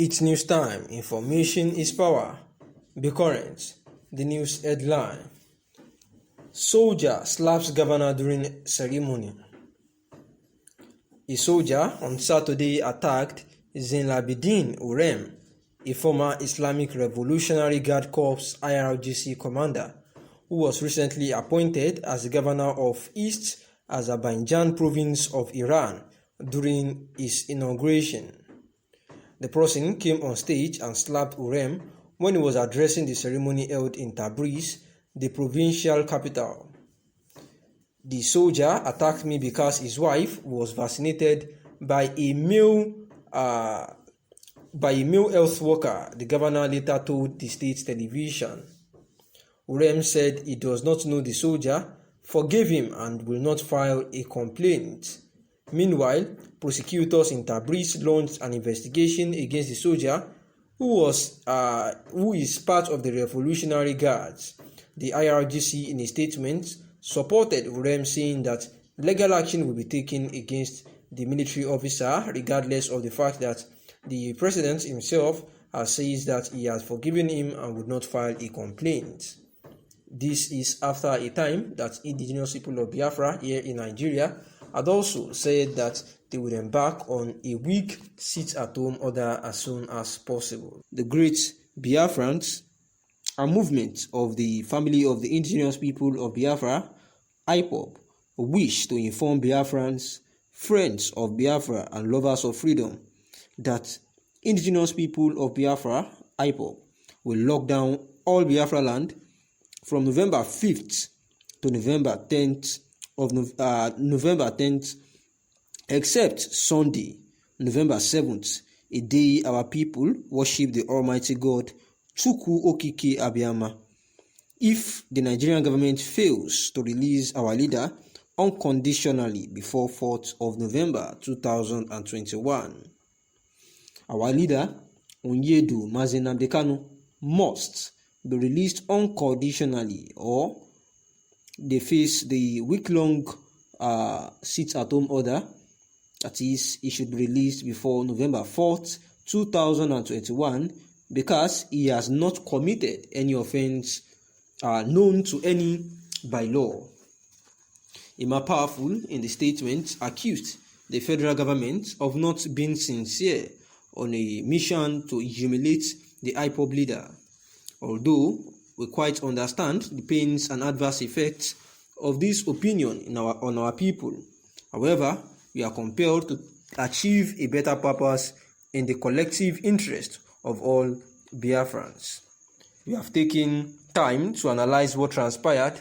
It's news time. Information is power. Be current. The news headline. Soldier slaps governor during ceremony. A soldier on Saturday attacked Zainalabidin Urem, a former Islamic Revolutionary Guard Corps IRGC commander, who was recently appointed as the governor of East Azerbaijan province of Iran during his inauguration. The person came on stage and slapped Urem when he was addressing the ceremony held in Tabriz, the provincial capital. The soldier attacked me because his wife was vaccinated by a male health worker, the governor later told the state television. Urem said he does not know the soldier, forgave him and will not file a complaint. Meanwhile, prosecutors in Tabriz launched an investigation against the soldier who is part of the Revolutionary Guards. The IRGC, in a statement, supported Urem, saying that legal action will be taken against the military officer regardless of the fact that the president himself says that he has forgiven him and would not file a complaint. This is after a time that indigenous people of Biafra here in Nigeria had also said that they would embark on a week sit-at-home order as soon as possible. The great Biafrans, a movement of the family of the indigenous people of Biafra, IPOB, wish to inform Biafrans, friends of Biafra and lovers of freedom, that indigenous people of Biafra, IPOB, will lock down all Biafra land from November 5th to November 10th except Sunday, November 7th, a day our people worship the Almighty God, Chukwu Okike Abiyama. If the Nigerian government fails to release our leader unconditionally before 4th of November 2021, our leader, Onyedu Mazi Kanu, must be released unconditionally, or they face the week-long sit-at-home order. That is, he should be released before November 4th, 2021, because he has not committed any offense known to any by law. Ima Powerful, in the statement, accused the federal government of not being sincere on a mission to humiliate the IPOB leader. Although we quite understand the pains and adverse effects of this opinion on our people, however, we are compelled to achieve a better purpose in the collective interest of all Biafrans. We have taken time to analyze what transpired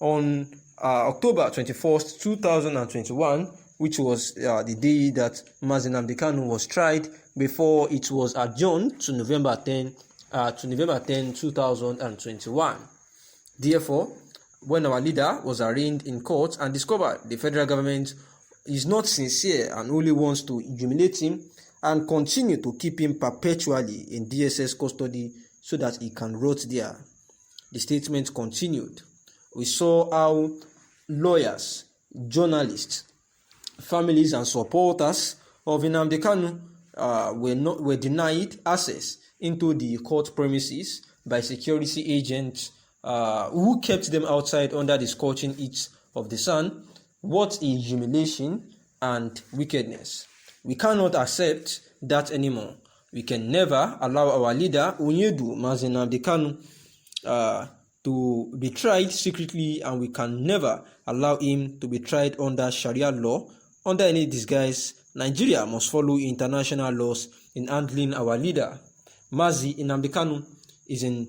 on October 21st, 2021, which was the day that Mazi Kanu was tried before it was adjourned to November 10, 2021. Therefore, when our leader was arraigned in court and discovered the federal government is not sincere and only wants to humiliate him and continue to keep him perpetually in DSS custody so that he can rot there. The statement continued. We saw how lawyers, journalists, families and supporters of Nnamdi Kanu were denied access into the court premises by security agents who kept them outside under the scorching heat of the sun. What a humiliation and wickedness. We cannot accept that anymore. We can never allow our leader, Onyedu Mazi Kanu, to be tried secretly, and we can never allow him to be tried under Sharia law. Under any disguise, Nigeria must follow international laws in handling our leader. Mazi Kanu is in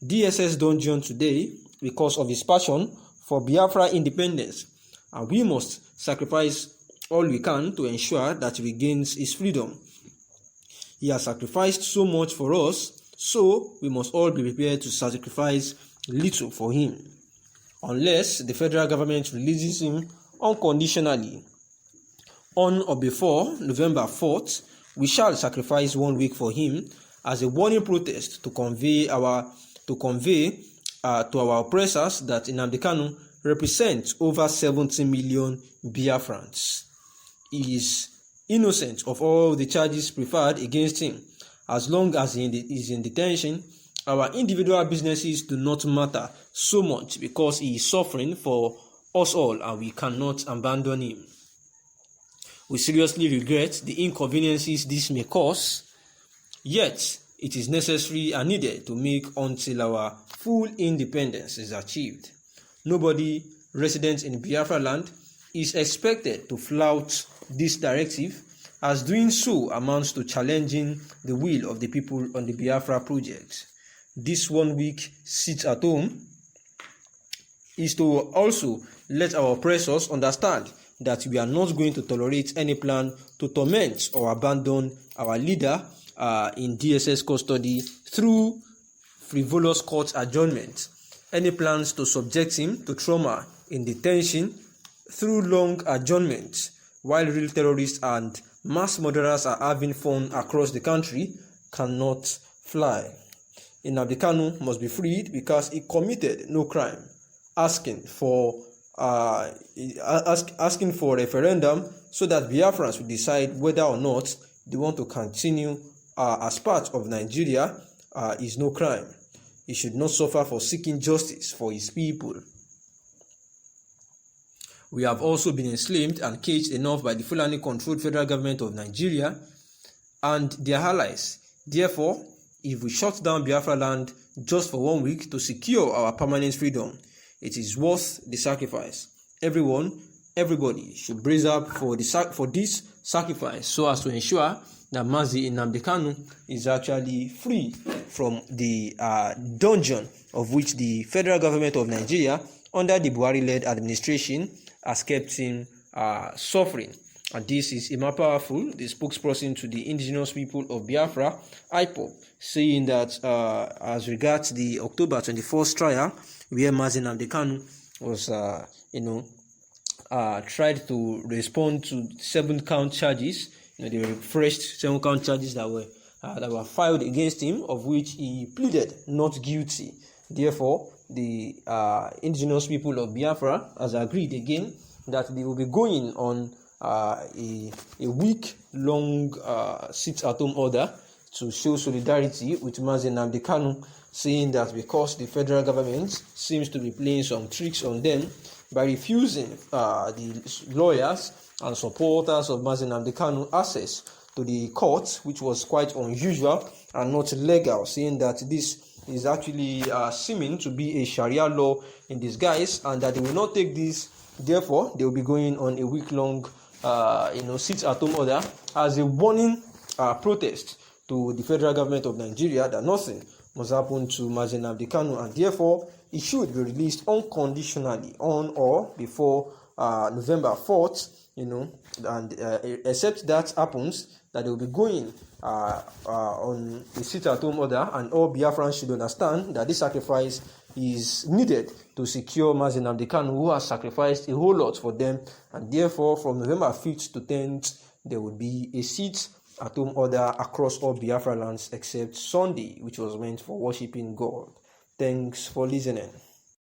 DSS dungeon today because of his passion for Biafra independence, and we must sacrifice all we can to ensure that he regains his freedom. He has sacrificed so much for us, so we must all be prepared to sacrifice little for him. Unless the federal government releases him unconditionally on or before November 4th, we shall sacrifice 1 week for him as a warning protest to convey to our oppressors that Nnamdi Kanu represents over 70 million Biafrans. He is innocent of all the charges preferred against him, As long as he is in detention, our individual businesses do not matter so much because he is suffering for us all and we cannot abandon him. We seriously regret the inconveniences this may cause, yet it is necessary and needed to make until our full independence is achieved. Nobody resident in Biafra land is expected to flout this directive, as doing so amounts to challenging the will of the people on the Biafra project. This 1 week sit at home is to also let our oppressors understand that we are not going to tolerate any plan to torment or abandon our leader in DSS custody through frivolous court adjournment. Any plans to subject him to trauma in detention through long adjournment while real terrorists and mass murderers are having fun across the country cannot fly. Nnamdi Kanu must be freed because he committed no crime. Asking for a referendum so that Biafrans will decide whether or not they want to continue as part of Nigeria is no crime. He should not suffer for seeking justice for his people. We have also been enslaved and caged enough by the Fulani-controlled federal government of Nigeria and their allies. Therefore, if we shut down Biafra land just for 1 week to secure our permanent freedom, it is worth the sacrifice. Everybody should brace up for this sacrifice so as to ensure that Mazi Nnamdi Kanu is actually free from the dungeon of which the federal government of Nigeria under the Buhari-led administration has kept him suffering. And this is Emma Powerful, the spokesperson to the indigenous people of Biafra, IPOB, saying that as regards the October 21st trial, where Mazi Nnamdi Kanu was, tried to respond to 7-count charges, the refreshed 7-count charges that were filed against him, of which he pleaded not guilty. Therefore, the indigenous people of Biafra has agreed again that they will be going on a week-long sit-at-home order to show solidarity with Mazi Nnamdi Kanu, saying that because the federal government seems to be playing some tricks on them by refusing the lawyers and supporters of Mazi Nnamdi Kanu access to the court, which was quite unusual and not legal, saying that this is actually seeming to be a Sharia law in disguise and that they will not take this. Therefore, they will be going on a week-long sit-at-home order as a warning protest to the federal government of Nigeria that nothing must happen to Mazi Nnamdi Kanu, and therefore he should be released unconditionally on or before November 4th, and except that happens, that they will be going on a sit-at-home order, and all Biafrans should understand that this sacrifice is needed to secure Mazi Nnamdi Kanu, who has sacrificed a whole lot for them, and therefore from November 5th to 10th, there will be a sit-at-home order across all Biafra lands except Sunday, which was meant for worshiping God. Thanks for listening.